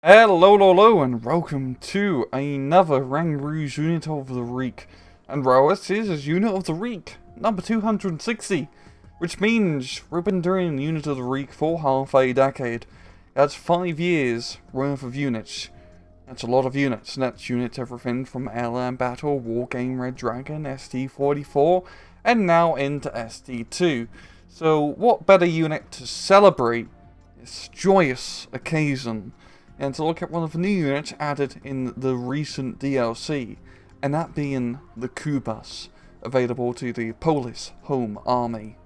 Hello, and welcome to another Rang Rouge Unit of the Week. And well, this is Unit of the Week, number 260, which means we've been doing Unit of the Week for half a decade. That's 5 years worth of units. That's a lot of units, and that's units everything from Airland Battle, Wargame Red Dragon, ST-44, and now into ST-2. So what better unit to celebrate this joyous occasion and to look at one of the new units added in the recent DLC, and that being the Kubuś, available to the Polish Home Army.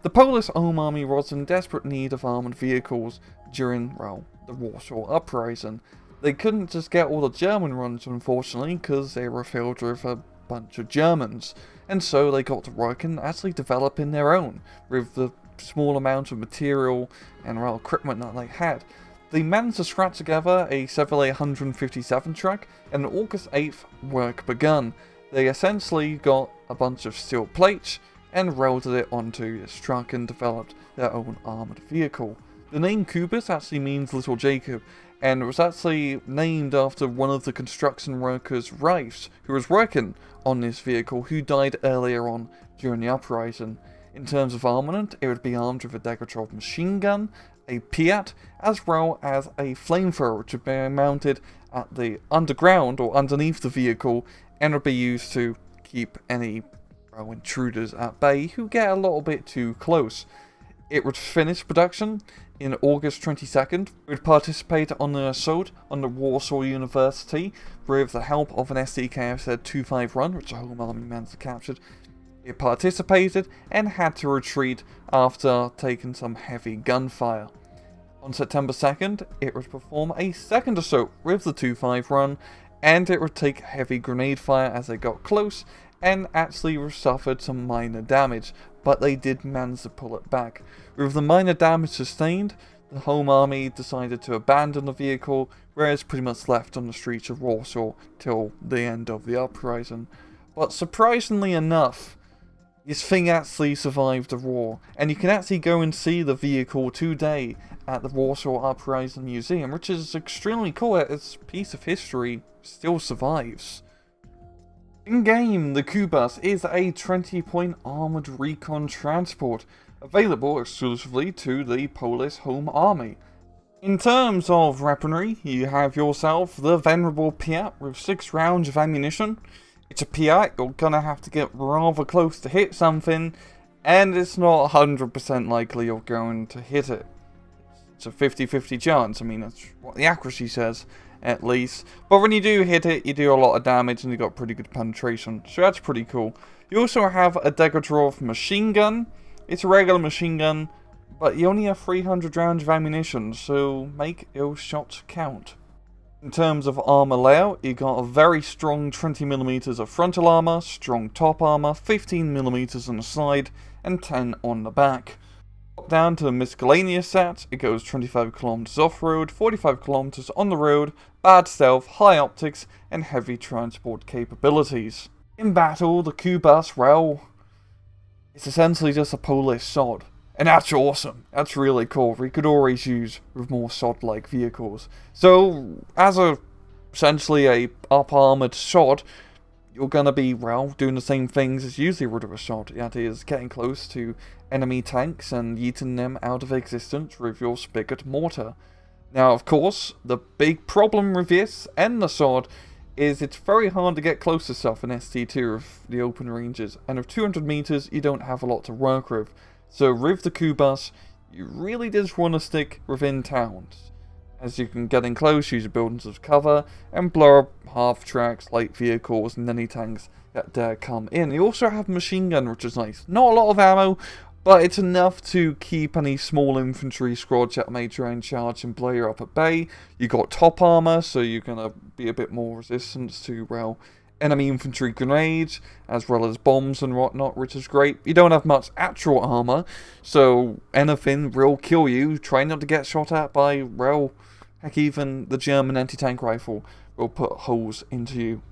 The Polish Home Army was in desperate need of armoured vehicles during, well, the Warsaw Uprising. They couldn't just get all the German ones, unfortunately, because they were filled with a bunch of Germans, and so they got to work and actually developing their own, with the small amount of material and, well, equipment that they had. They managed to scrap together a Chevrolet 157 truck, and on August 8th, work begun. They essentially got a bunch of steel plates and welded it onto this truck and developed their own armoured vehicle. The name Kubuś actually means Little Jacob, and it was actually named after one of the construction workers' wives who was working on this vehicle, who died earlier on during the uprising. In terms of armament, it would be armed with a Degatrov machine gun, a Piat, as well as a flamethrower, which would be mounted at the underground or underneath the vehicle and would be used to keep any intruders at bay who get a little bit too close. It would finish production in August 22nd. It would participate on an assault on the Warsaw University with the help of an SDKFZ-25 run, which the Home Army managed to capture. It participated and had to retreat after taking some heavy gunfire. On September 2nd, it would perform a second assault with the 2-5 run, and it would take heavy grenade fire as they got close, and actually suffered some minor damage, but they did manage to pull it back. With the minor damage sustained, the Home Army decided to abandon the vehicle, whereas pretty much left on the streets of Warsaw till the end of the uprising. But surprisingly enough, this thing actually survived the war, and you can actually go and see the vehicle today at the Warsaw Uprising Museum, which is extremely cool. Its piece of history still survives. In-game, the Kubuś is a 20-point armoured recon transport, available exclusively to the Polish Home Army. In terms of weaponry, you have yourself the venerable Piat with 6 rounds of ammunition. It's a Piat, you're gonna have to get rather close to hit something, and it's not 100% likely you're going to hit it. It's a 50-50 chance, I mean that's what the accuracy says, at least. But when you do hit it, you do a lot of damage and you got pretty good penetration, so that's pretty cool. You also have a Degatrov machine gun. It's a regular machine gun, but you only have 300 rounds of ammunition, so make your shots count. In terms of armor layout, you got a very strong 20mm of frontal armor, strong top armor, 15mm on the side, and 10 on the back. Up down to the miscellaneous stats, it goes 25km off-road, 45km on the road, bad stealth, high optics, and heavy transport capabilities. In battle, the Kubuś, well, it's essentially just a Polish sod. And that's awesome. That's really cool. We could always use with more sod-like vehicles. So, as essentially a up-armoured sod, you're gonna be, well, doing the same things as usually would with a sod. That is, getting close to enemy tanks and yeeting them out of existence with your spigot mortar. Now, of course, the big problem with this and the sod is it's very hard to get close to stuff in ST2 with the open ranges. And with 200 meters, you don't have a lot to work with. So with the Kubuś, you really just want to stick within towns, as you can get in close, use your buildings as cover, and blow up half-tracks, light vehicles, and any tanks that dare come in. You also have a machine gun, which is nice. Not a lot of ammo, but it's enough to keep any small infantry squads that may try and charge and blow you up at bay. You got top armor, so you're going to be a bit more resistant to, well, enemy infantry grenades, as well as bombs and whatnot, which is great. You don't have much actual armor, so anything will kill you. Try not to get shot at by, well, heck, even the German anti-tank rifle will put holes into you.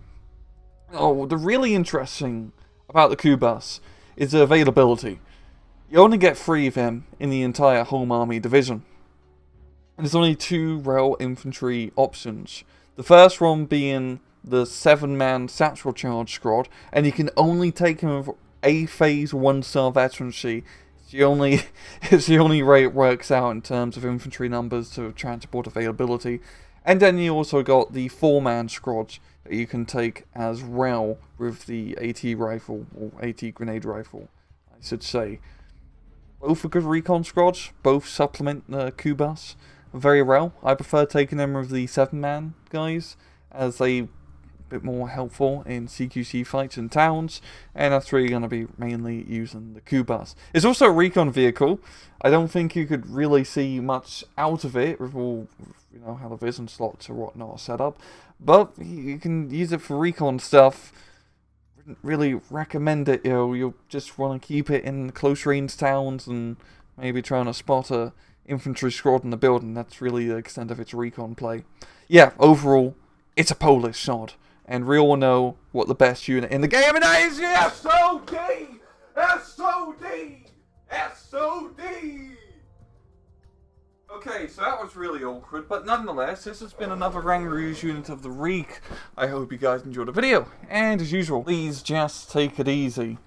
Oh, the really interesting about the Kubuś is the availability. You only get 3 of them in the entire Home Army division. And there's only 2 rail infantry options. The first one being the 7-man satchel charge squad, and you can only take him with A phase 1-star veterancy. It's the only way it works out in terms of infantry numbers to transport availability. And then you also got the 4-man squad that you can take as rail with the AT rifle, or AT grenade rifle, I should say. Both are good recon squads, both supplement the Kubuś very well. I prefer taking them with the 7-man guys, as they bit more helpful in CQC fights in towns, and that's really going to be mainly using the Kubuś. It's also a recon vehicle. I don't think you could really see much out of it with all, you know, how the vision slots or whatnot set up, but you can use it for recon stuff. Wouldn't really recommend it, you know, you'll just want to keep it in close range towns and maybe trying to spot a infantry squad in the building. That's really the extent of its recon play. Yeah, overall, it's a Polish sod. And we all know what the best unit in the game is the SOD! SOD! SOD! Okay, so that was really awkward, but nonetheless, this has been another Rang Rouge unit of the week. I hope you guys enjoyed the video, and as usual, please just take it easy.